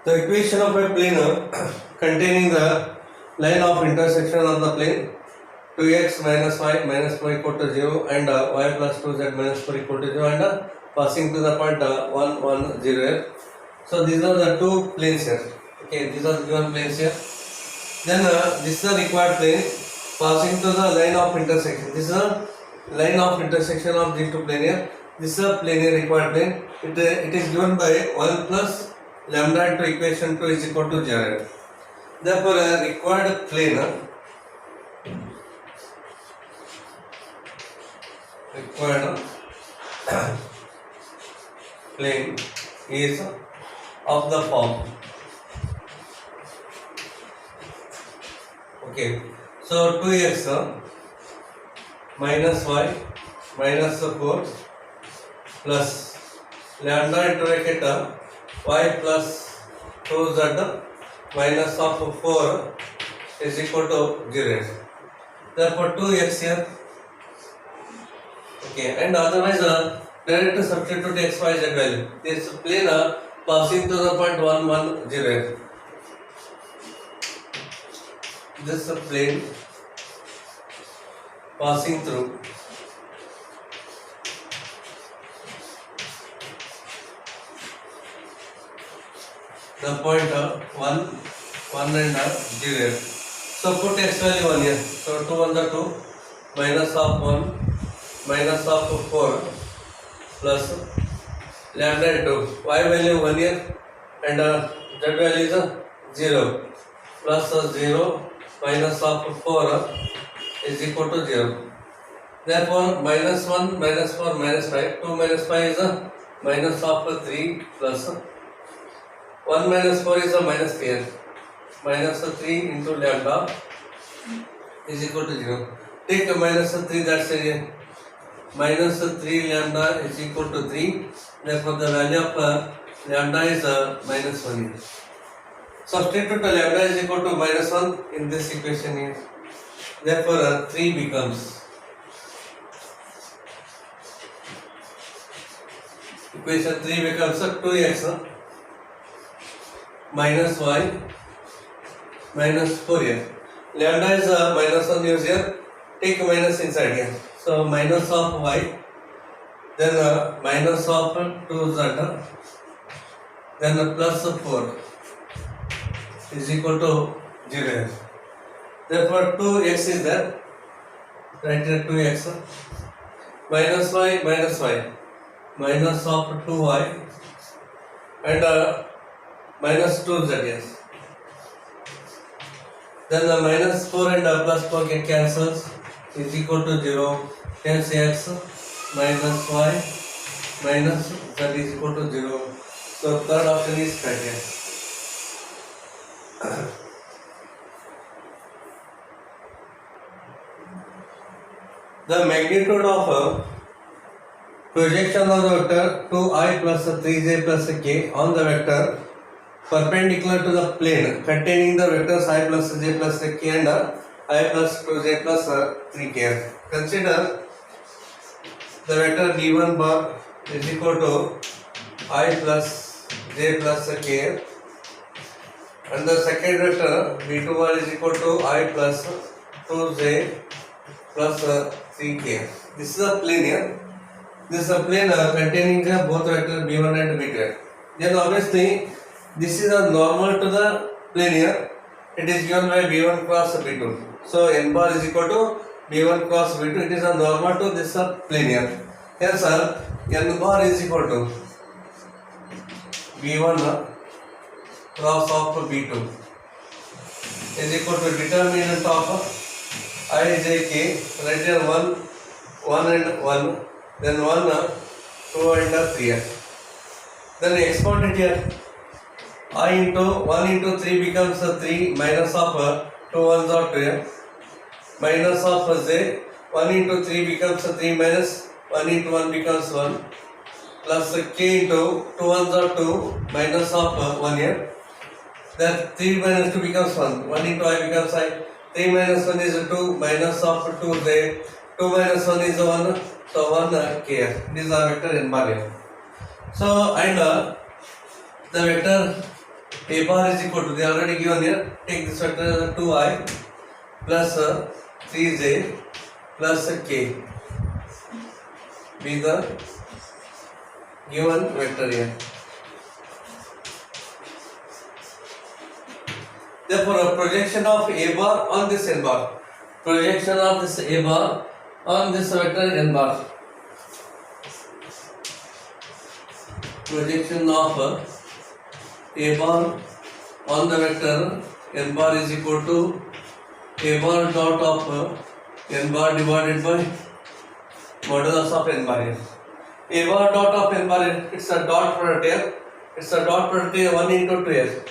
The equation of a plane containing the line of intersection of the plane 2x minus y minus 4 equal to 0 and y plus 2z minus 4 equal to 0 and passing to the point 1 1 0 here. So these are the two planes here. Okay, these are the given planes here. Then this is the required plane passing to the line of intersection. This is a line of intersection of these two planes here. This is a plane required plane. It is given by 1 plus lambda into equation 2 is equal to 0. Therefore, a required plane is of the form. Okay, so 2x minus y minus 4 plus lambda into bracket y plus 2z minus of 4 is equal to 0. Therefore 2x here. Okay, and otherwise direct substitute x y z value. This plane passing to the point 1 1 0. This plane passing through the point 1 1 and 0. So put x value 1 here. So 2 1 the 2 minus of 1 minus of 4 plus lambda into y value 1 here and z value is 0 plus 0 minus of 4 is equal to 0. Therefore minus 1 minus 4 minus 5, 2 minus 5 is minus of 3 plus 1 minus 4 is minus 3 here. Minus 3 into lambda is equal to 0. Take minus 3, that's it. Minus 3 lambda is equal to 3. Therefore the value of lambda is minus 1 here. Substitute lambda is equal to minus 1 in this equation here. Therefore 3 becomes equation 3 becomes 2x minus y minus 4 here. Lambda is minus 1 use here. Take minus inside here. So minus of y, then minus of 2z, then plus 4 is equal to 0. Therefore 2x is there. Write here 2x minus y minus y minus of 2y and minus 2z, yes. Then the minus 4 and plus 4 get cancels is equal to 0. Hence x minus y minus z is equal to 0. So third option is correct here. The magnitude of projection of the vector 2i plus 3j plus k on the vector perpendicular to the plane containing the vectors I plus j plus k and I plus 2j plus 3k. Consider the vector v1 bar is equal to I plus j plus k and the second vector v2 bar is equal to I plus 2j plus 3k. This is a plane here. This is a plane containing both vector v1 and v2. Then obviously this is a normal to the plane here. It is given by v1 cross v2. So n bar is equal to v1 cross v2. It is a normal to this plane here. Hence n bar is equal to v1 cross of v2 is equal to determinant of I j k. Right here 1 and 1, then 1 2 and 3 here. Then exponent here I into 1 into 3 becomes 3 minus of 2 ones are 2 here. Minus of j 1 into 3 becomes 3 minus 1 into 1 becomes 1 plus k into 2 ones are 2 minus of 1 here. Then 3 minus 2 becomes 1. 1 into I becomes I. 3 minus 1 is 2 minus of 2j. 2 minus 1 is 1. So 1 k. This is our vector n bar here. So and the vector A bar is equal to, they are already given here, take this vector as 2i plus 3j plus k be the given vector here. Therefore, a projection of A bar on this n bar, projection of this A bar on this vector n bar, projection of A bar on the vector n bar is equal to A bar dot of n bar divided by modulus of n bar here. A bar dot of n bar, it's a dot product here, it's a dot product here 1 into 2 here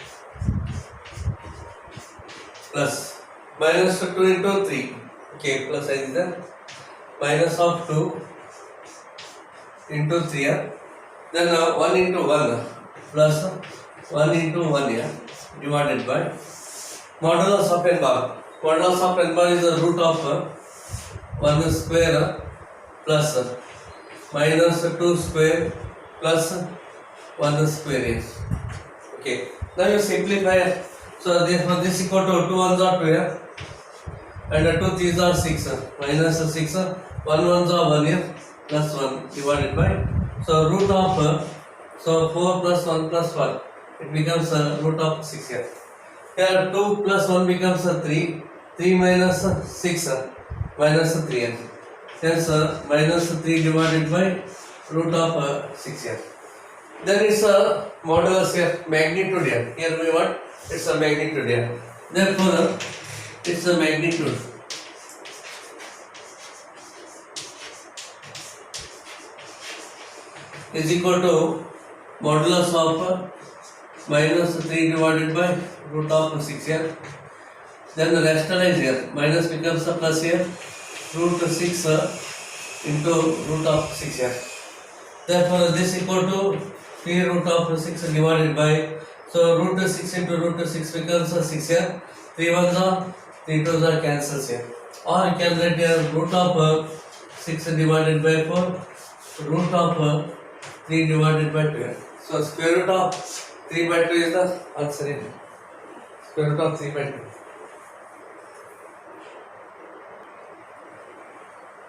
plus minus 2 into 3, okay, plus I is there, minus of 2 into 3 here, then 1 into 1 plus 1 into 1 here divided by modulus of n bar. Modulus of n bar is the root of 1 square plus minus 2 square plus 1 square is. Okay, now you simplify. So therefore this equal to 2 ones are 2 here and 2 threes are 6 minus 6 1 ones are 1 here plus 1 divided by, so root of so 4 plus 1 plus 1, it becomes root of 6 here. Here 2 plus 1 becomes 3, 3 minus 6 minus 3 here. Hence minus 3 divided by root of 6 here. Then it's a modulus here, magnitude here. Here we want, it's a magnitude here. Therefore it's a magnitude is equal to modulus of minus 3 divided by root of 6 here. Then the rationalize here, minus becomes a plus here, root 6 into root of 6 here. Therefore this equal to 3 root of 6 divided by, so root 6 into root 6 becomes 6 here, 3 ones are, 3 twos are cancels here. Or you can write here root of 6 divided by 4, root of 3 divided by 2 here. So square root of 3 by 2 is the answer here. Square root of 3 by 2.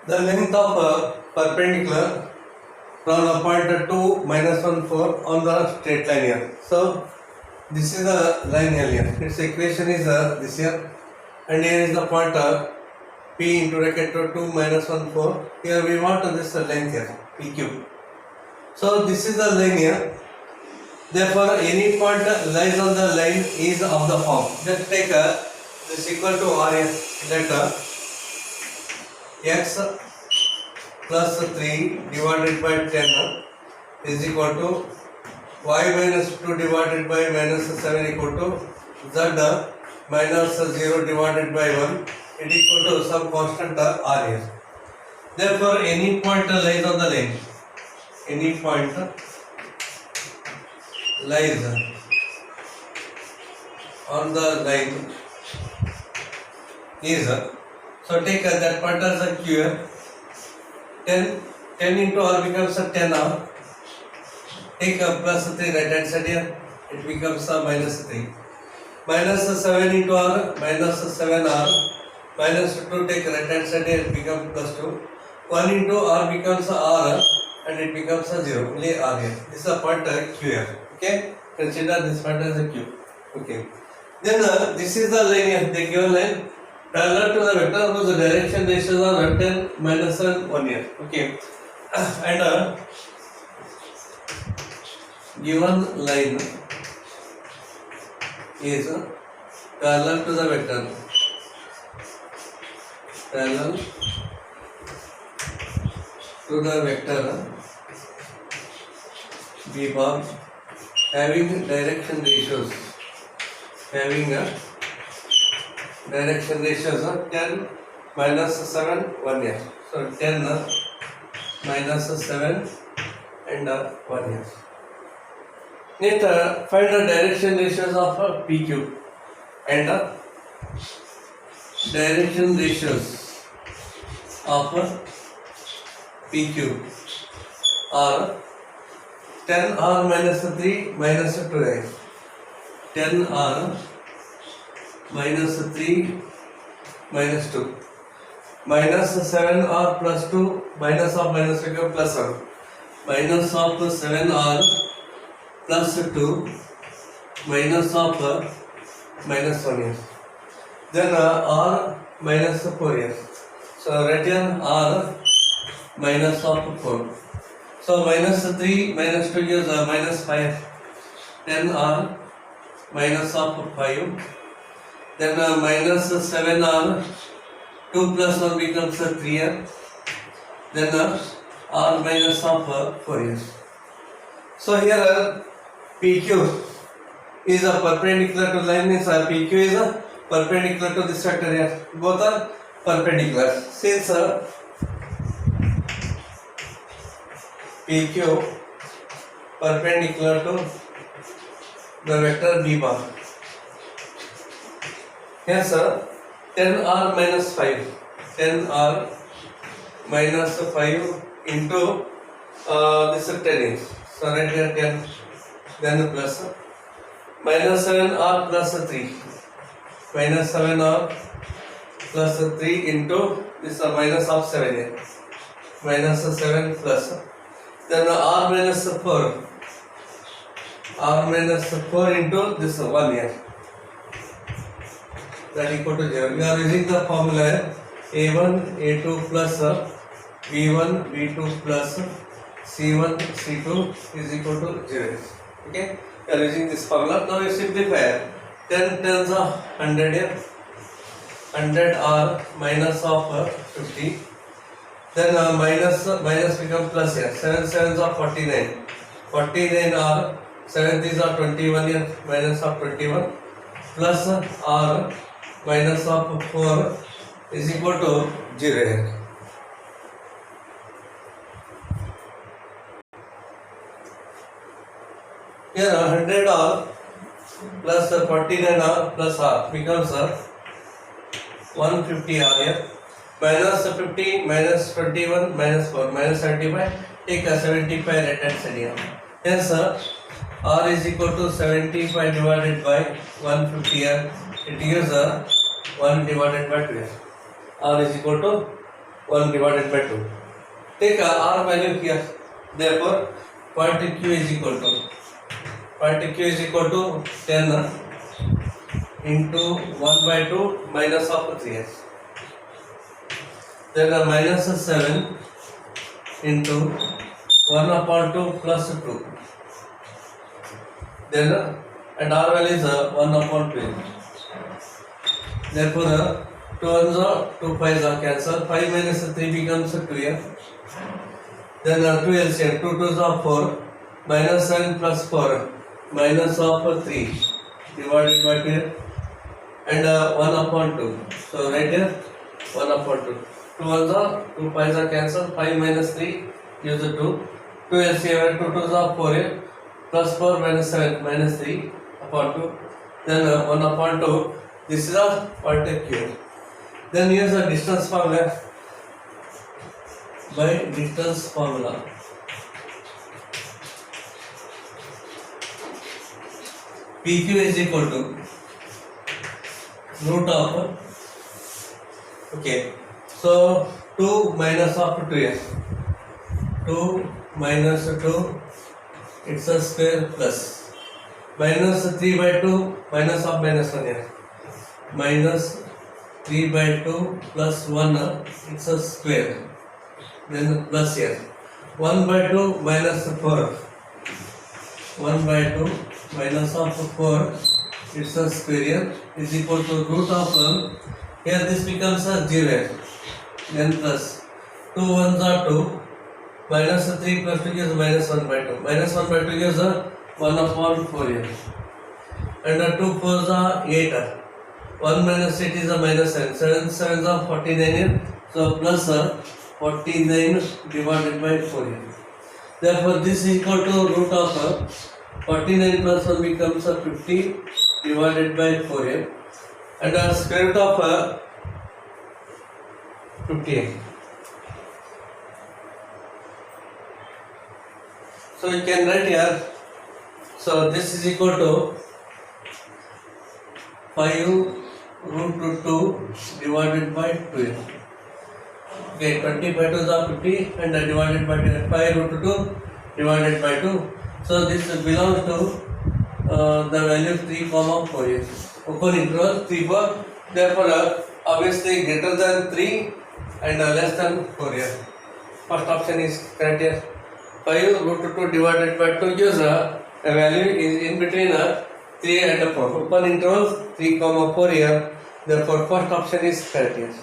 The length of perpendicular from the point 2 minus 1 4 on the straight line here. So this is the line here. Its equation is this here, and here is the point P into bracket 2 minus 1 4. Here we want this length here, PQ. So this is the line here. Therefore any point lies on the line is of the form. Just take this equal to R here. Let x plus 3 divided by 10 is equal to y minus 2 divided by minus 7 equal to z minus 0 divided by 1, it equal to some constant R here. Therefore any point lies on the line, any point lies on the line is, so take that point as a Q here. 10 into R becomes a 10R. Take a plus 3 right hand side here, it becomes a minus 3. Minus 7 into R, minus 7R. Minus 2 take right hand side here, it becomes plus 2. 1 into R becomes a R and it becomes a 0. Only R here. This is a point Q here. Okay? Consider this point as a Q. Okay. Then this is the line here, the given line, parallel to the vector whose direction ratios are 10 minus 1 here. Okay, and given line is parallel to the vector, parallel to the vector B bar having direction ratios, having a direction ratios of 10 minus 7 1 here. So 10 minus 7 and 1 here. Next find the direction ratios of PQ and direction ratios of PQ are 10R minus 3 minus 2 here. 10r minus 3 minus 2 minus 7r plus 2 minus of minus become plus 1 minus of 7r plus 2 minus of minus 1 here. Then r minus 4 here. So write here r minus of 4. So minus 3 minus 2 is minus 5. 10r minus of 5. Then minus 7r 2 plus 1 becomes 3 here. Then r minus of 4 here. So here PQ is a perpendicular to line, means PQ is a perpendicular to this vector here. Both are perpendicular. Since PQ perpendicular to the vector B bar. Yes, 10r minus 5. 10r minus 5 into this 10 is. So right here 10, then plus minus 7r plus 3. Minus 7r plus 3 into this minus of 7 here. Minus 7 plus. Then r minus 4. R minus 4 into this 1 here. That equal to 0. We are using the formula A1, A2 plus B1, B2 plus C1, C2 is equal to 0. Okay? We are using this formula. Now you simplify. 10 tens of 100 here. 100 R minus of 50. Then minus become plus here. 7 sevens are 49. 49 R. 7 threes are 21 here. Minus of 21. Plus R minus of 4 is equal to 0 here. Here 100 R plus 49 R plus R becomes 150 R here. Minus 50 minus 21 minus 4 minus 75. Take a 75 right hand side here. Hence R is equal to 75 divided by 150 here. It gives 1 divided by 2 here. R is equal to 1 divided by 2. Take R value here. Therefore, point Q is equal to 10 into 1 by 2 minus of 3 here. Then minus 7 into 1 upon 2 plus 2. Then and R value is 1 upon 2. Therefore, 2 ones are 2 5s are cancelled. 5 minus 3 becomes 2 here. Then 2 LCM, 2 2s are 4. Minus 7 plus 4. Minus of 3 divided by 2 here. And 1 upon 2. So right here 1 upon 2. 2 ones are 2 5s are cancelled. 5 minus 3 gives 2. 2 LCM, 2 2s are 4 here. Plus 4 minus 7 minus 3 upon 2. Then 1 upon 2. This is a point Q. Then here's a distance formula. By distance formula, PQ is equal to root of, okay, so 2 minus of 2 here. 2 minus 2, it's a square plus. Minus 3 by 2 minus of minus 1 here. Minus 3 by 2 plus 1, it's a square. Then plus here. 1 by 2 minus 4. 1 by 2 minus of 4, it's a square here, is equal to root of, here this becomes a 0. Then plus 2 ones are 2. Minus 3 plus 2 gives minus 1 by 2. Minus 1 by 2 gives 1 upon 4 here. And 2 4s are 8. 1 minus 8 is a minus 7. 7 7s are 49 here. So plus 49 divided by 4 here. Therefore this is equal to root of 49 plus 1 becomes 50 divided by 4 here. And square root of 50. So you can write here. So this is equal to 5 root 2 divided by 2. Okay, 25 to the 50 and divided by 5 root 2 divided by 2. So this belongs to the value 3 comma 4 is open interval 3 4. Therefore obviously greater than 3 and less than 4 here. First option is correct here. 5 root 2 divided by 2 gives a value is in between 3 and 4. Open interval 3 comma 4 here. Therefore first option is correct here.